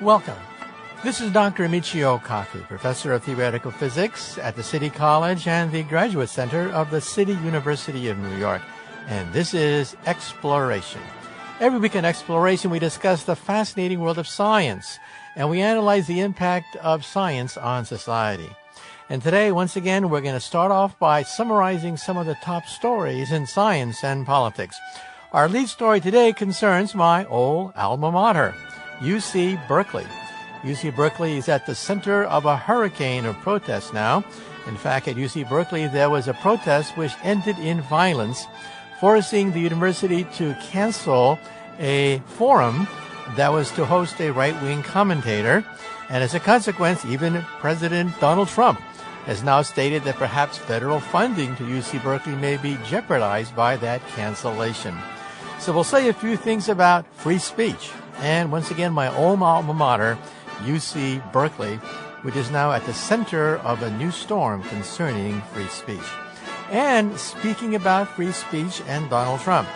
Welcome. This is Dr. Michio Kaku, Professor of Theoretical Physics at the City College and the Graduate Center of the City University of New York. And this is Exploration. Every week in Exploration, we discuss the fascinating world of science, and we analyze the impact of science on society. And today, once again, we're going to start off by summarizing some of the top stories in science and politics. Our lead story today concerns my old alma mater, UC Berkeley. UC Berkeley is at the center of a hurricane of protests now. In fact, at UC Berkeley, there was a protest which ended in violence, forcing the university to cancel a forum that was to host a right-wing commentator. And as a consequence, even President Donald Trump has now stated that perhaps federal funding to UC Berkeley may be jeopardized by that cancellation. So we'll say a few things about free speech. And once again, my alma mater, UC Berkeley, which is now at the center of a new storm concerning free speech. And speaking about free speech and Donald Trump,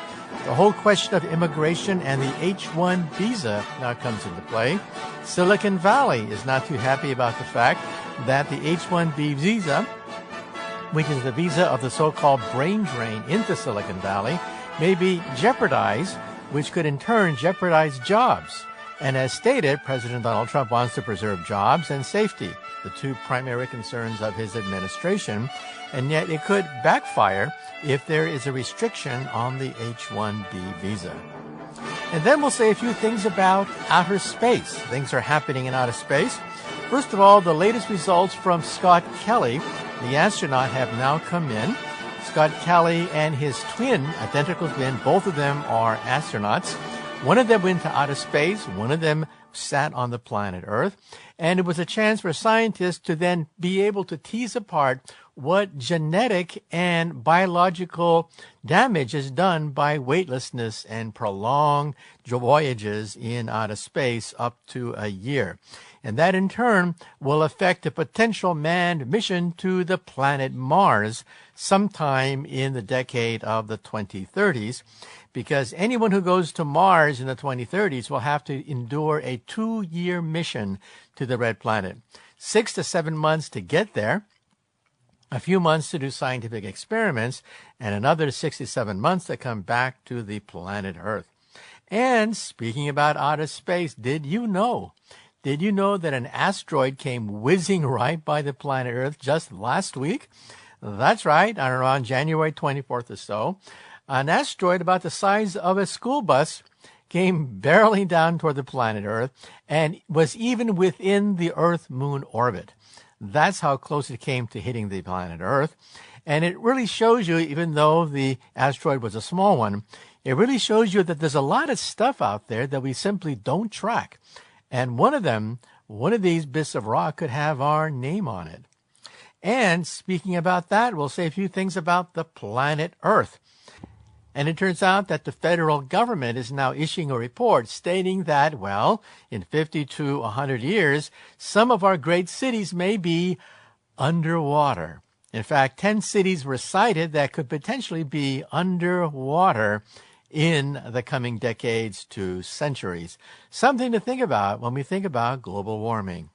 the whole question of immigration and the H-1 visa now comes into play. Silicon Valley is not too happy about the fact that the H-1B visa, which is the visa of the so-called brain drain into Silicon Valley, may be jeopardized, which could in turn jeopardize jobs. And as stated, President Donald Trump wants to preserve jobs and safety, the two primary concerns of his administration, and yet it could backfire if there is a restriction on the H-1B visa. And then we'll say a few things about outer space. Things are happening in outer space. First of all, the latest results from Scott Kelly, the astronaut, have now come in. Scott Kelly and his twin, identical twin, both of them are astronauts. One of them went to outer space, one of them sat on the planet Earth, and it was a chance for scientists to then be able to tease apart what genetic and biological damage is done by weightlessness and prolonged voyages in outer space up to a year. And that in turn will affect a potential manned mission to the planet Mars sometime in the decade of the 2030s, because anyone who goes to Mars in the 2030s will have to endure a 2-year mission to the red planet. 6 to 7 months to get there, a few months to do scientific experiments, and another 6 to 7 months to come back to the planet Earth. And speaking about outer space, did you know that an asteroid came whizzing right by the planet Earth just last week? That's right, on around January 24th or so. An asteroid about the size of a school bus came barreling down toward the planet Earth and was even within the Earth-Moon orbit. That's how close it came to hitting the planet Earth. And it really shows you, even though the asteroid was a small one, it really shows you that there's a lot of stuff out there that we simply don't track. And one of these bits of rock could have our name on it. And speaking about that, we'll say a few things about the planet Earth. And it turns out that the federal government is now issuing a report stating that, well, in 50 to 100 years, some of our great cities may be underwater. In fact, 10 cities were cited that could potentially be underwater in the coming decades to centuries. Something to think about when we think about global warming.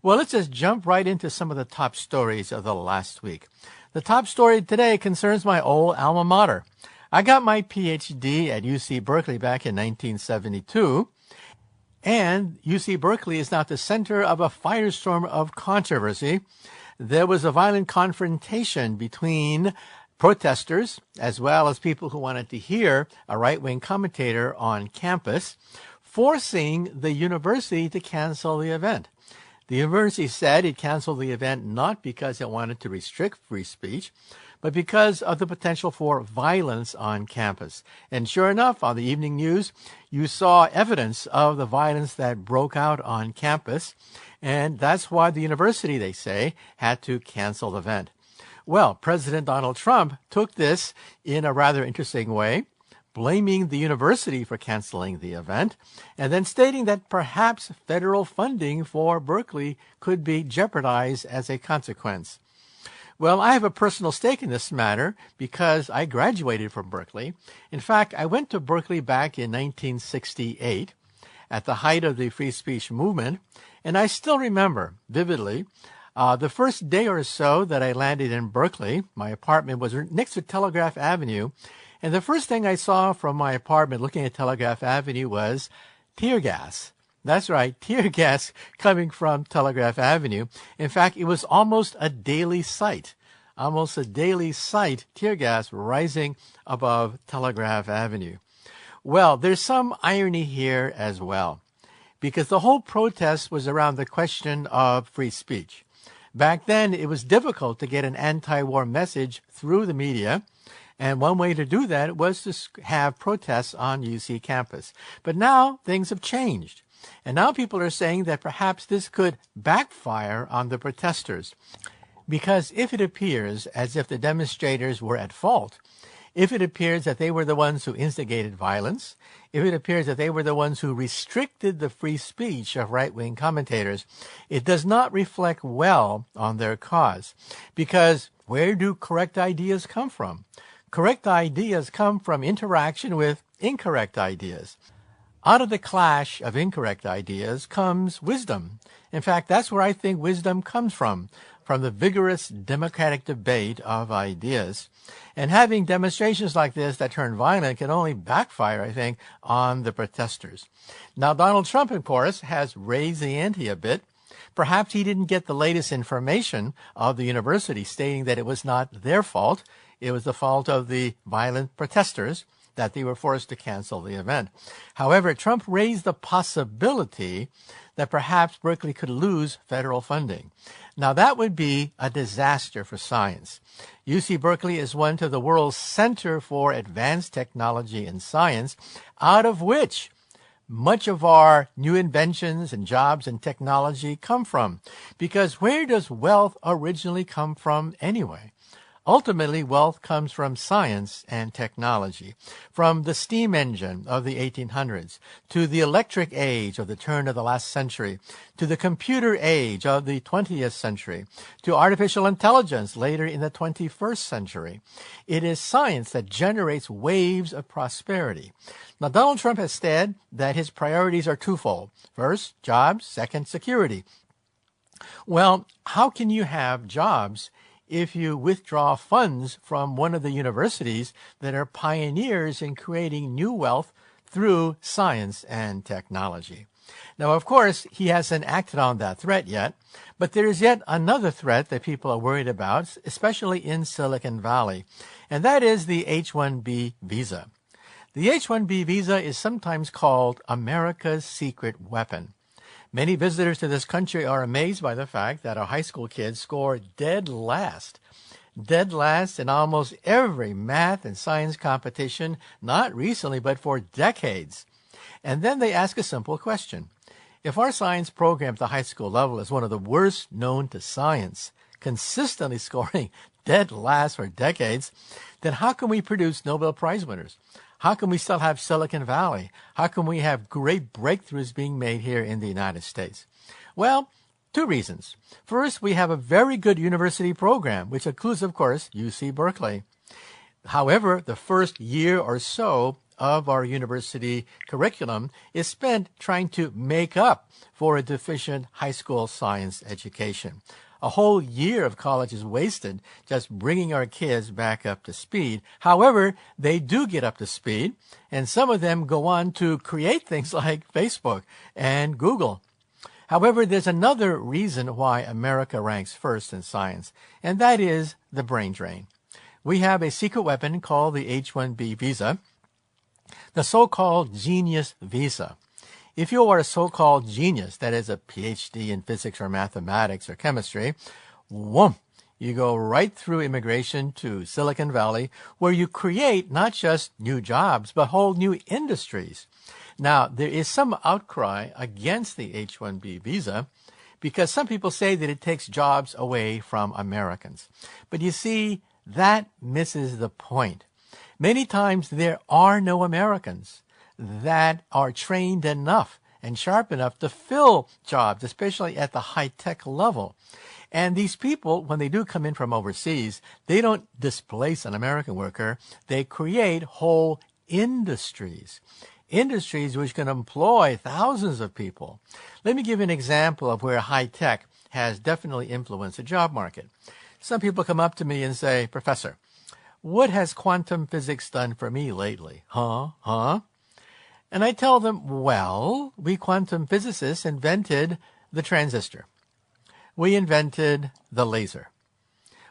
Well, let's just jump right into some of the top stories of the last week. The top story today concerns my old alma mater. I got my PhD at UC Berkeley back in 1972, and UC Berkeley is now at the center of a firestorm of controversy. There was a violent confrontation between protesters as well as people who wanted to hear a right-wing commentator on campus, forcing the university to cancel the event. The university said it canceled the event not because it wanted to restrict free speech, but because of the potential for violence on campus. And sure enough, on the evening news, you saw evidence of the violence that broke out on campus, and that's why the university, they say, had to cancel the event. Well, President Donald Trump took this in a rather interesting way, blaming the university for canceling the event, and then stating that perhaps federal funding for Berkeley could be jeopardized as a consequence. Well, I have a personal stake in this matter because I graduated from Berkeley. In fact, I went to Berkeley back in 1968, at the height of the free speech movement. And I still remember vividly the first day or so that I landed in Berkeley. My apartment was next to Telegraph Avenue. And the first thing I saw from my apartment looking at Telegraph Avenue was tear gas. That's right, tear gas coming from Telegraph Avenue. In fact, it was almost a daily sight. Tear gas rising above Telegraph Avenue. Well, there's some irony here as well, because the whole protest was around the question of free speech. Back then, it was difficult to get an anti-war message through the media, and one way to do that was to have protests on UC campus. But now things have changed, and now people are saying that perhaps this could backfire on the protesters. Because if it appears as if the demonstrators were at fault, if it appears that they were the ones who instigated violence, if it appears that they were the ones who restricted the free speech of right-wing commentators, it does not reflect well on their cause. Because where do correct ideas come from? Correct ideas come from interaction with incorrect ideas. Out of the clash of incorrect ideas comes wisdom. In fact, that's where I think wisdom comes from the vigorous democratic debate of ideas. And having demonstrations like this that turn violent can only backfire, I think, on the protesters. Now, Donald Trump, of course, has raised the ante a bit. Perhaps he didn't get the latest information of the university stating that it was not their fault. It was the fault of the violent protesters that they were forced to cancel the event. However, Trump raised the possibility that perhaps Berkeley could lose federal funding. Now, that would be a disaster for science. UC Berkeley is one of the world's center for advanced technology and science, out of which much of our new inventions and jobs and technology come from. Because where does wealth originally come from anyway? Ultimately, wealth comes from science and technology, from the steam engine of the 1800s, to the electric age of the turn of the last century, to the computer age of the 20th century, to artificial intelligence later in the 21st century. It is science that generates waves of prosperity. Now, Donald Trump has said that his priorities are twofold. First, jobs. Second, security. Well, how can you have jobs if you withdraw funds from one of the universities that are pioneers in creating new wealth through science and technology? Now, of course, he hasn't acted on that threat yet, but there is yet another threat that people are worried about, especially in Silicon Valley, and that is the H-1B visa. The H-1B visa is sometimes called America's secret weapon. Many visitors to this country are amazed by the fact that our high school kids score dead last in almost every math and science competition, not recently, but for decades. And then they ask a simple question. If our science program at the high school level is one of the worst known to science, consistently scoring dead last for decades, then how can we produce Nobel Prize winners? How can we still have Silicon Valley? How can we have great breakthroughs being made here in the United States? Well, two reasons. First, we have a very good university program, which includes, of course, UC Berkeley. However, the first year or so of our university curriculum is spent trying to make up for a deficient high school science education. A whole year of college is wasted just bringing our kids back up to speed. However, they do get up to speed, and some of them go on to create things like Facebook and Google. However, there's another reason why America ranks first in science, and that is the brain drain. We have a secret weapon called the H-1B visa, the so-called genius visa. If you are a so-called genius, that is a PhD in physics or mathematics or chemistry, you go right through immigration to Silicon Valley, where you create not just new jobs, but whole new industries. Now, there is some outcry against the H-1B visa because some people say that it takes jobs away from Americans. But you see, that misses the point. Many times there are no Americans that are trained enough and sharp enough to fill jobs, especially at the high-tech level. And these people, when they do come in from overseas, they don't displace an American worker. They create whole industries. industries which can employ thousands of people. Let me give you an example of where high tech has definitely influenced the job market. Some people come up to me and say, Professor, what has quantum physics done for me lately? Huh? And I tell them, well, we quantum physicists invented the transistor. We invented the laser.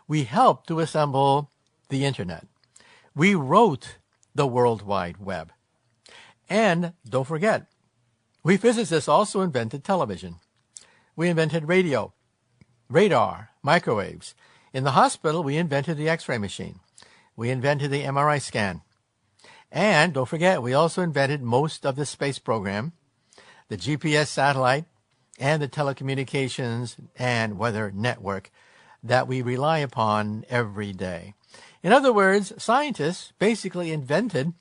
We helped to assemble the internet. We wrote the World Wide Web. And don't forget, we physicists also invented television. We invented radio, radar, microwaves. In the hospital, we invented the X-ray machine. We invented the MRI scan. And don't forget, we also invented most of the space program, the GPS satellite, and the telecommunications and weather network that we rely upon every day. In other words, scientists basically invented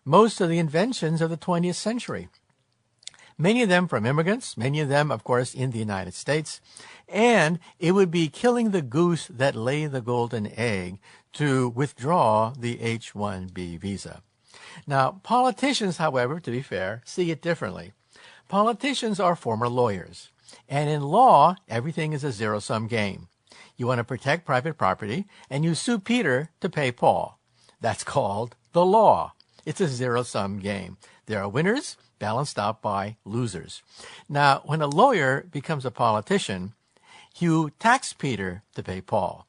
most of the inventions of the 20th century. Many of them from immigrants, many of them, of course, in the United States. And it would be killing the goose that laid the golden egg to withdraw the H-1B visa. Now, politicians, however, to be fair, see it differently. Politicians are former lawyers. And in law, everything is a zero-sum game. You want to protect private property, and you sue Peter to pay Paul. That's called the law. It's a zero-sum game. There are winners balanced out by losers. Now, when a lawyer becomes a politician, you tax Peter to pay Paul.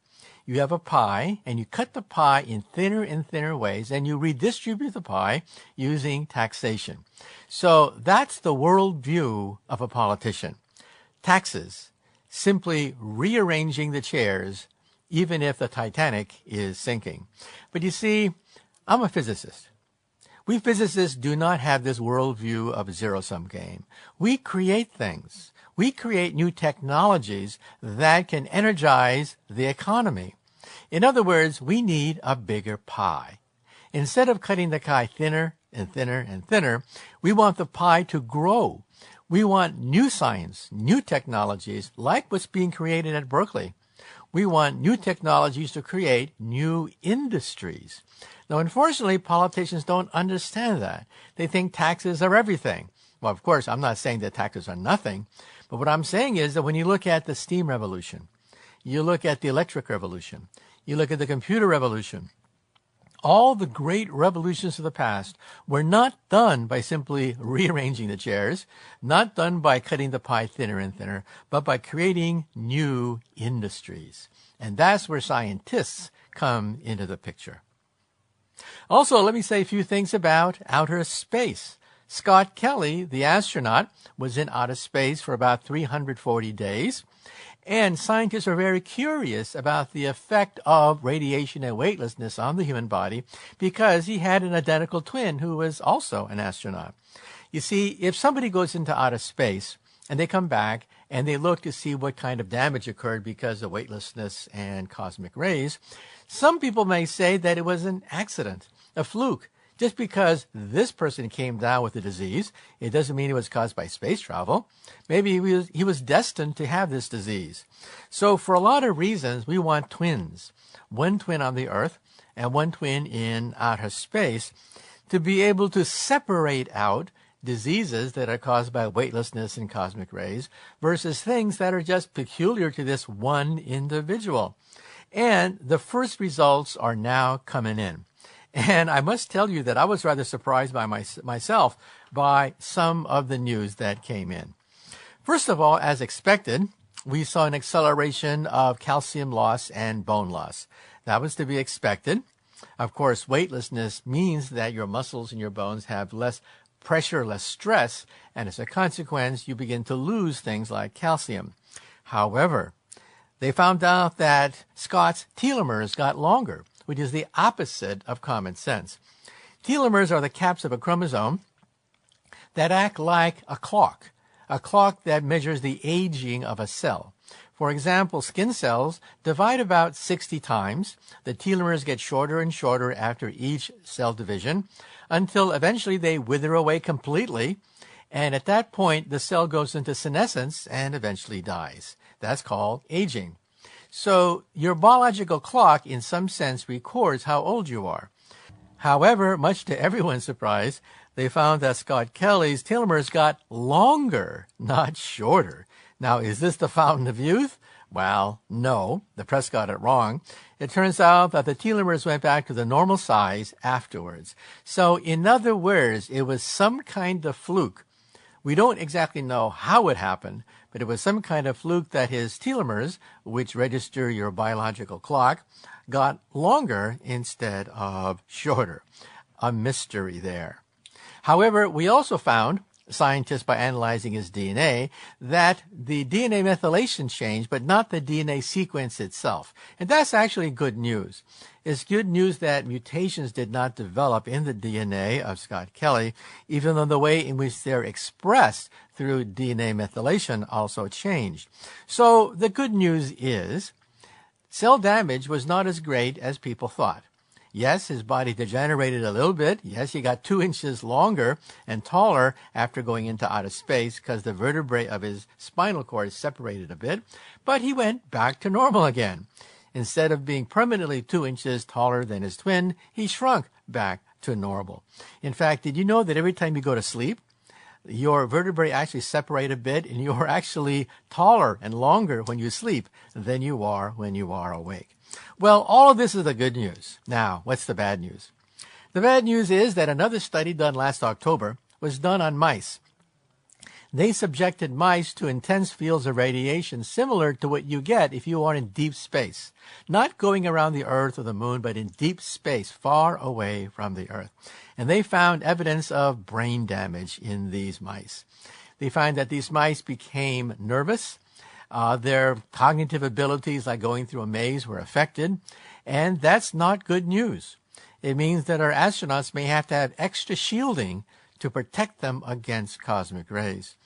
You have a pie, and you cut the pie in thinner and thinner ways, and you redistribute the pie using taxation. So that's the worldview of a politician. Taxes, simply rearranging the chairs, even if the Titanic is sinking. But you see, I'm a physicist. We physicists do not have this worldview of a zero-sum game. We create things. We create new technologies that can energize the economy. In other words, we need a bigger pie. Instead of cutting the pie thinner and thinner and thinner, we want the pie to grow. We want new science, new technologies, like what's being created at Berkeley. We want new technologies to create new industries. Now, unfortunately, politicians don't understand that. They think taxes are everything. Well, of course, I'm not saying that taxes are nothing, but what I'm saying is that when you look at the steam revolution, you look at the electric revolution, you look at the computer revolution, all the great revolutions of the past were not done by simply rearranging the chairs, not done by cutting the pie thinner and thinner, but by creating new industries. And that's where scientists come into the picture. Also, let me say a few things about outer space. Scott Kelly, the astronaut, was in outer space for about 340 days. And scientists are very curious about the effect of radiation and weightlessness on the human body because he had an identical twin who was also an astronaut. You see, if somebody goes into outer space and they come back and they look to see what kind of damage occurred because of weightlessness and cosmic rays, some people may say that it was an accident, a fluke. Just because this person came down with a disease, it doesn't mean it was caused by space travel. Maybe he was destined to have this disease. So for a lot of reasons, we want twins. One twin on the Earth and one twin in outer space to be able to separate out diseases that are caused by weightlessness and cosmic rays versus things that are just peculiar to this one individual. And the first results are now coming in. And I must tell you that I was rather surprised by myself by some of the news that came in. First of all, as expected, we saw an acceleration of calcium loss and bone loss. That was to be expected. Of course, weightlessness means that your muscles and your bones have less pressure, less stress, and as a consequence, you begin to lose things like calcium. However, they found out that Scott's telomeres got longer, which is the opposite of common sense. Telomeres are the caps of a chromosome that act like a clock that measures the aging of a cell. For example, skin cells divide about 60 times. The telomeres get shorter and shorter after each cell division until eventually they wither away completely. And at that point, the cell goes into senescence and eventually dies. That's called aging. So your biological clock, in some sense, records how old you are. However, much to everyone's surprise, they found that Scott Kelly's telomeres got longer, not shorter. Now, is this the fountain of youth? Well, no, the press got it wrong. It turns out that the telomeres went back to the normal size afterwards. So, in other words, it was some kind of fluke. We don't exactly know how it happened, but it was some kind of fluke that his telomeres, which register your biological clock, got longer instead of shorter. A mystery there. However, we also found, scientists by analyzing his DNA, that the DNA methylation changed, but not the DNA sequence itself. And that's actually good news. It's good news that mutations did not develop in the DNA of Scott Kelly, even though the way in which they're expressed through DNA methylation also changed. So the good news is cell damage was not as great as people thought. Yes, his body degenerated a little bit. Yes, he got 2 inches longer and taller after going into outer space because the vertebrae of his spinal cord separated a bit. But he went back to normal again. Instead of being permanently 2 inches taller than his twin, he shrunk back to normal. In fact, did you know that every time you go to sleep, your vertebrae actually separate a bit and you're actually taller and longer when you sleep than you are when you are awake? Well, all of this is the good news. Now, what's the bad news? The bad news is that another study done last October was done on mice. They subjected mice to intense fields of radiation similar to what you get if you are in deep space. Not going around the Earth or the Moon, but in deep space, far away from the Earth. And they found evidence of brain damage in these mice. They find that these mice became nervous. Their cognitive abilities, like going through a maze, were affected. And that's not good news. It means that our astronauts may have to have extra shielding to protect them against cosmic rays.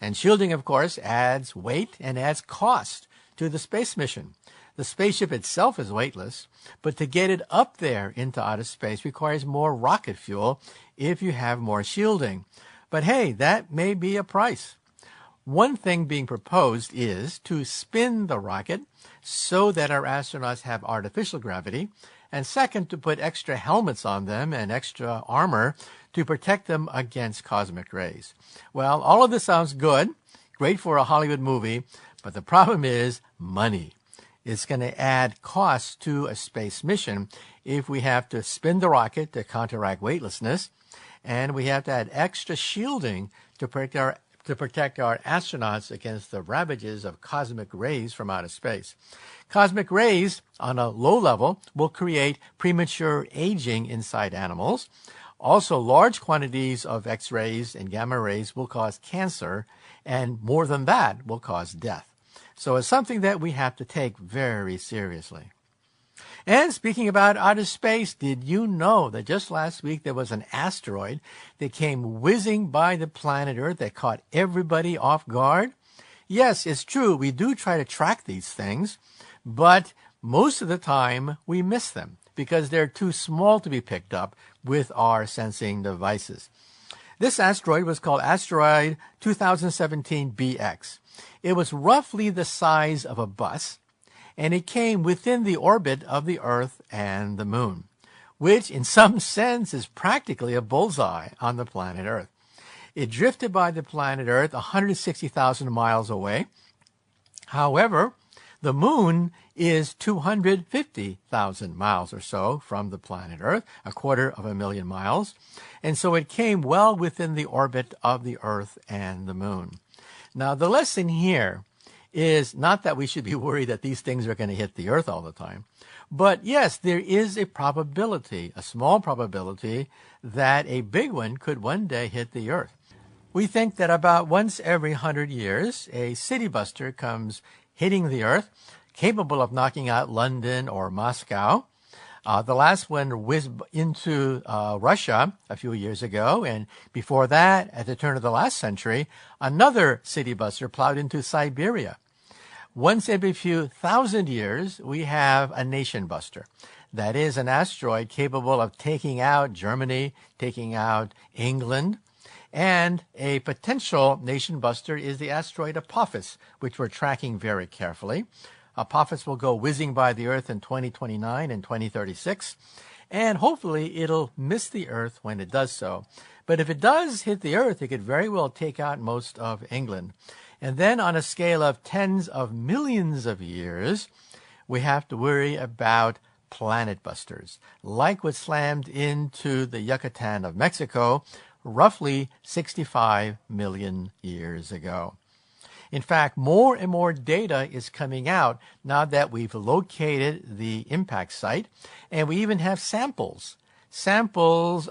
And shielding, of course, adds weight and adds cost to the space mission. The spaceship itself is weightless, but to get it up there into outer space requires more rocket fuel if you have more shielding. But hey, that may be a price. One thing being proposed is to spin the rocket so that our astronauts have artificial gravity, and second, to put extra helmets on them and extra armor to protect them against cosmic rays. Well, all of this sounds good, great for a Hollywood movie, but the problem is money. It's going to add cost to a space mission if we have to spin the rocket to counteract weightlessness, and we have to add extra shielding to protect our astronauts against the ravages of cosmic rays from outer space. Cosmic rays, on a low level, will create premature aging inside animals. Also, large quantities of X-rays and gamma rays will cause cancer, and more than that, will cause death. So it's something that we have to take very seriously. And speaking about outer space, did you know that just last week there was an asteroid that came whizzing by the planet Earth that caught everybody off guard? Yes, it's true. We do try to track these things, but most of the time we miss them because they're too small to be picked up with our sensing devices. This asteroid was called Asteroid 2017 BX. It was roughly the size of a bus, and it came within the orbit of the Earth and the Moon, which in some sense is practically a bullseye on the planet Earth. It drifted by the planet Earth 160,000 miles away. However, the Moon is 250,000 miles or so from the planet Earth, 250,000 miles, and so it came well within the orbit of the Earth and the Moon. Now, the lesson here is not that we should be worried that these things are going to hit the Earth all the time. But yes, there is a probability, a small probability, that a big one could one day hit the Earth. We think that about once every 100 years, a city buster comes hitting the Earth, capable of knocking out London or Moscow. The last one whizzed into Russia a few years ago, and before that, at the turn of the last century, another city buster plowed into Siberia. Once every few thousand years, we have a nation buster. That is an asteroid capable of taking out Germany, taking out England. And a potential nation buster is the asteroid Apophis, which we're tracking very carefully. Apophis will go whizzing by the Earth in 2029 and 2036, and hopefully it'll miss the Earth when it does so. But if it does hit the Earth, it could very well take out most of England. And then on a scale of tens of millions of years, we have to worry about planet busters, like what slammed into the Yucatan of Mexico roughly 65 million years ago. In fact, more and more data is coming out now that we've located the impact site, and we even have samples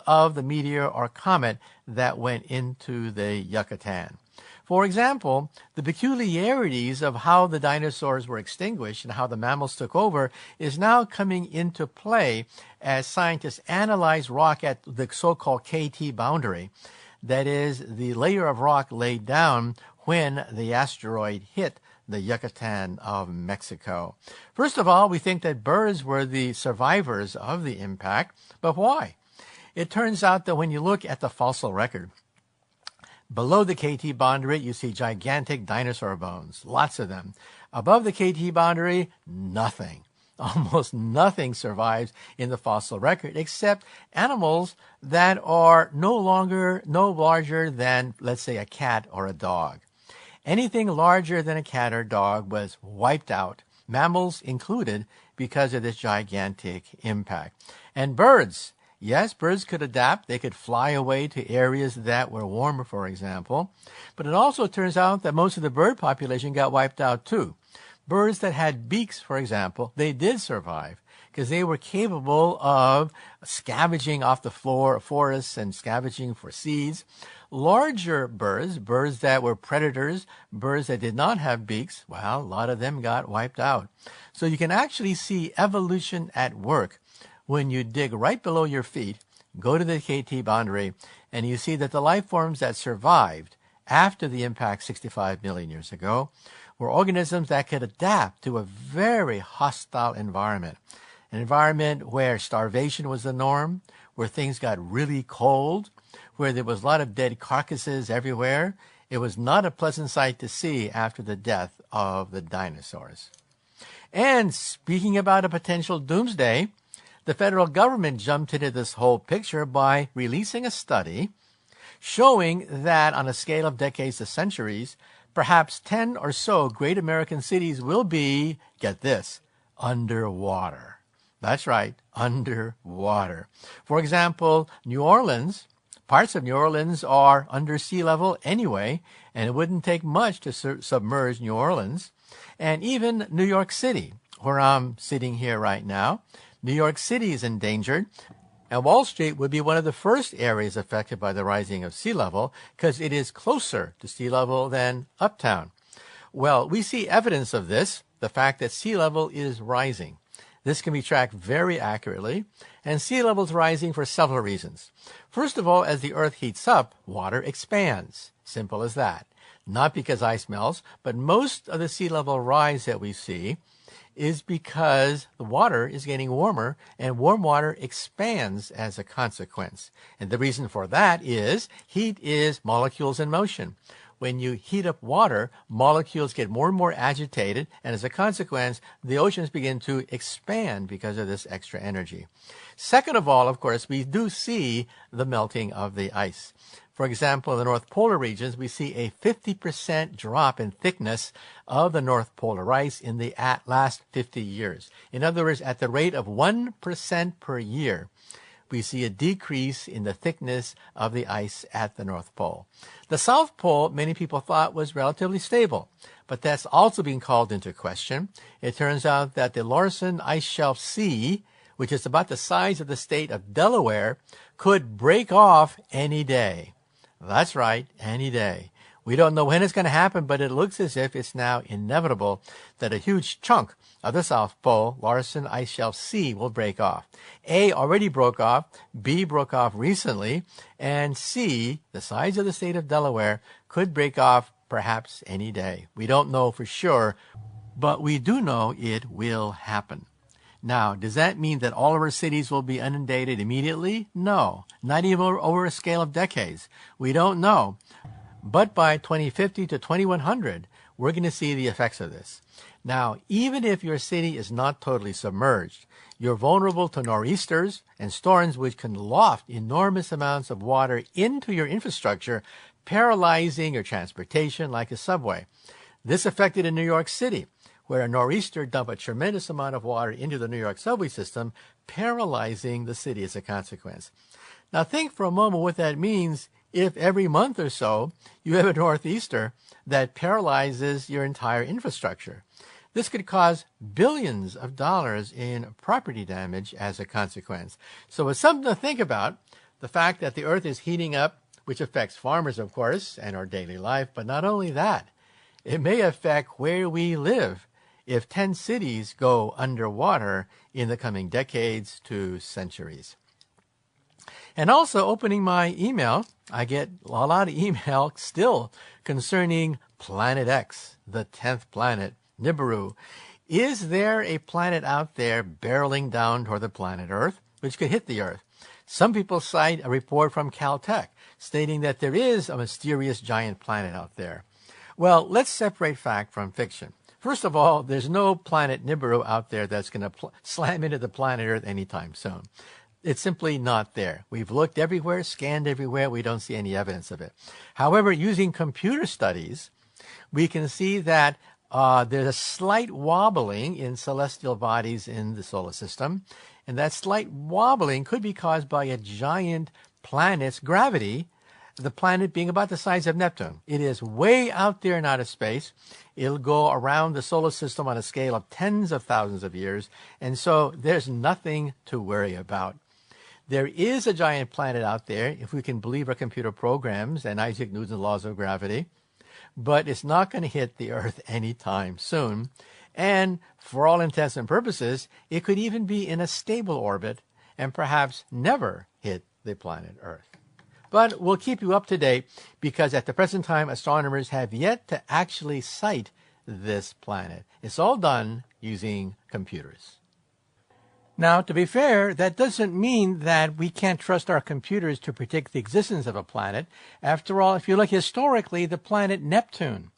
of the meteor or comet that went into the Yucatan. For example, the peculiarities of how the dinosaurs were extinguished and how the mammals took over is now coming into play as scientists analyze rock at the so-called KT boundary. That is, the layer of rock laid down when the asteroid hit the Yucatan of Mexico. First of all, we think that birds were the survivors of the impact, but why? It turns out that when you look at the fossil record, below the KT boundary, you see gigantic dinosaur bones, lots of them. Above the KT boundary, nothing. Almost nothing survives in the fossil record except animals that are no larger than, let's say, a cat or a dog. Anything larger than a cat or dog was wiped out, mammals included, because of this gigantic impact. And birds, yes, birds could adapt. They could fly away to areas that were warmer, for example. But it also turns out that most of the bird population got wiped out too. Birds that had beaks, for example, they did survive because they were capable of scavenging off the floor of forests and scavenging for seeds. Larger birds, birds that were predators, birds that did not have beaks, well, a lot of them got wiped out. So you can actually see evolution at work when you dig right below your feet, go to the KT boundary, and you see that the life forms that survived after the impact 65 million years ago were organisms that could adapt to a very hostile environment. An environment where starvation was the norm, where things got really cold, where there was a lot of dead carcasses everywhere. It was not a pleasant sight to see after the death of the dinosaurs. And speaking about a potential doomsday, the federal government jumped into this whole picture by releasing a study showing that on a scale of decades to centuries, perhaps 10 or so great American cities will be, get this, underwater. That's right, underwater. For example, New Orleans, parts of New Orleans are under sea level anyway, and it wouldn't take much to submerge New Orleans. And even New York City, where I'm sitting here right now, New York City is endangered. And Wall Street would be one of the first areas affected by the rising of sea level because it is closer to sea level than uptown. Well, we see evidence of this, the fact that sea level is rising. This can be tracked very accurately, and sea level is rising for several reasons. First of all, as the Earth heats up, water expands. Simple as that. Not because ice melts, but most of the sea level rise that we see is because the water is getting warmer, and warm water expands as a consequence. And the reason for that is heat is molecules in motion. When you heat up water, molecules get more and more agitated, and as a consequence, the oceans begin to expand because of this extra energy. Second of all, of course, we do see the melting of the ice. For example, in the North Polar regions, we see a 50% drop in thickness of the North Polar ice in the last 50 years. In other words, at the rate of 1% per year, we see a decrease in the thickness of the ice at the North Pole. The South Pole, many people thought, was relatively stable, but that's also being called into question. It turns out that the Larsen Ice Shelf C, which is about the size of the state of Delaware, could break off any day. That's right, any day. We don't know when it's going to happen, but it looks as if it's now inevitable that a huge chunk of the South Pole, Larsen Ice Shelf C, will break off. A already broke off, B broke off recently, and C, the size of the state of Delaware, could break off perhaps any day. We don't know for sure, but we do know it will happen. Now, does that mean that all of our cities will be inundated immediately? No, not even over a scale of decades. We don't know. But by 2050 to 2100, we're going to see the effects of this. Now, even if your city is not totally submerged, you're vulnerable to nor'easters and storms which can loft enormous amounts of water into your infrastructure, paralyzing your transportation like a subway. This affected in New York City, where a nor'easter dumped a tremendous amount of water into the New York subway system, paralyzing the city as a consequence. Now think for a moment what that means if every month or so you have a northeaster that paralyzes your entire infrastructure. This could cause billions of dollars in property damage as a consequence. So it's something to think about, the fact that the earth is heating up, which affects farmers, of course, and our daily life. But not only that, it may affect where we live if 10 cities go underwater in the coming decades to centuries. And also, opening my email, I get a lot of email still concerning Planet X, the 10th planet, Nibiru. Is there a planet out there barreling down toward the planet Earth, which could hit the Earth? Some people cite a report from Caltech stating that there is a mysterious giant planet out there. Well, let's separate fact from fiction. First of all, there's no planet Nibiru out there that's going to slam into the planet Earth anytime soon. It's simply not there. We've looked everywhere, scanned everywhere. We don't see any evidence of it. However, using computer studies, we can see that there's a slight wobbling in celestial bodies in the solar system. And that slight wobbling could be caused by a giant planet's gravity, the planet being about the size of Neptune. It is way out there in outer space. It'll go around the solar system on a scale of tens of thousands of years. And so there's nothing to worry about. There is a giant planet out there, if we can believe our computer programs and Isaac Newton's laws of gravity, but it's not going to hit the Earth anytime soon. And for all intents and purposes, it could even be in a stable orbit and perhaps never hit the planet Earth. But we'll keep you up to date because at the present time, astronomers have yet to actually sight this planet. It's all done using computers. Now, to be fair, that doesn't mean that we can't trust our computers to predict the existence of a planet. After all, if you look historically, the planet Neptune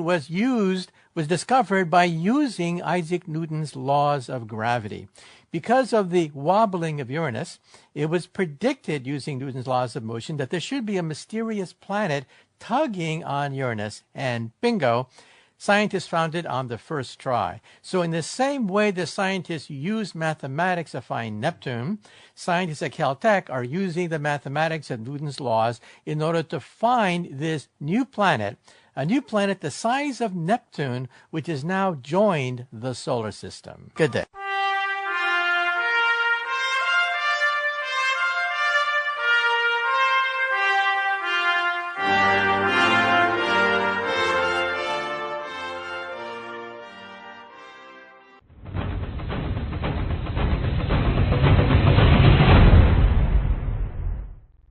was discovered by using Isaac Newton's laws of gravity. Because of the wobbling of Uranus, it was predicted using Newton's laws of motion that there should be a mysterious planet tugging on Uranus, and bingo, scientists found it on the first try. So in the same way the scientists used mathematics to find Neptune, scientists at Caltech are using the mathematics of Newton's laws in order to find this new planet, a new planet the size of Neptune, which has now joined the solar system. Good day.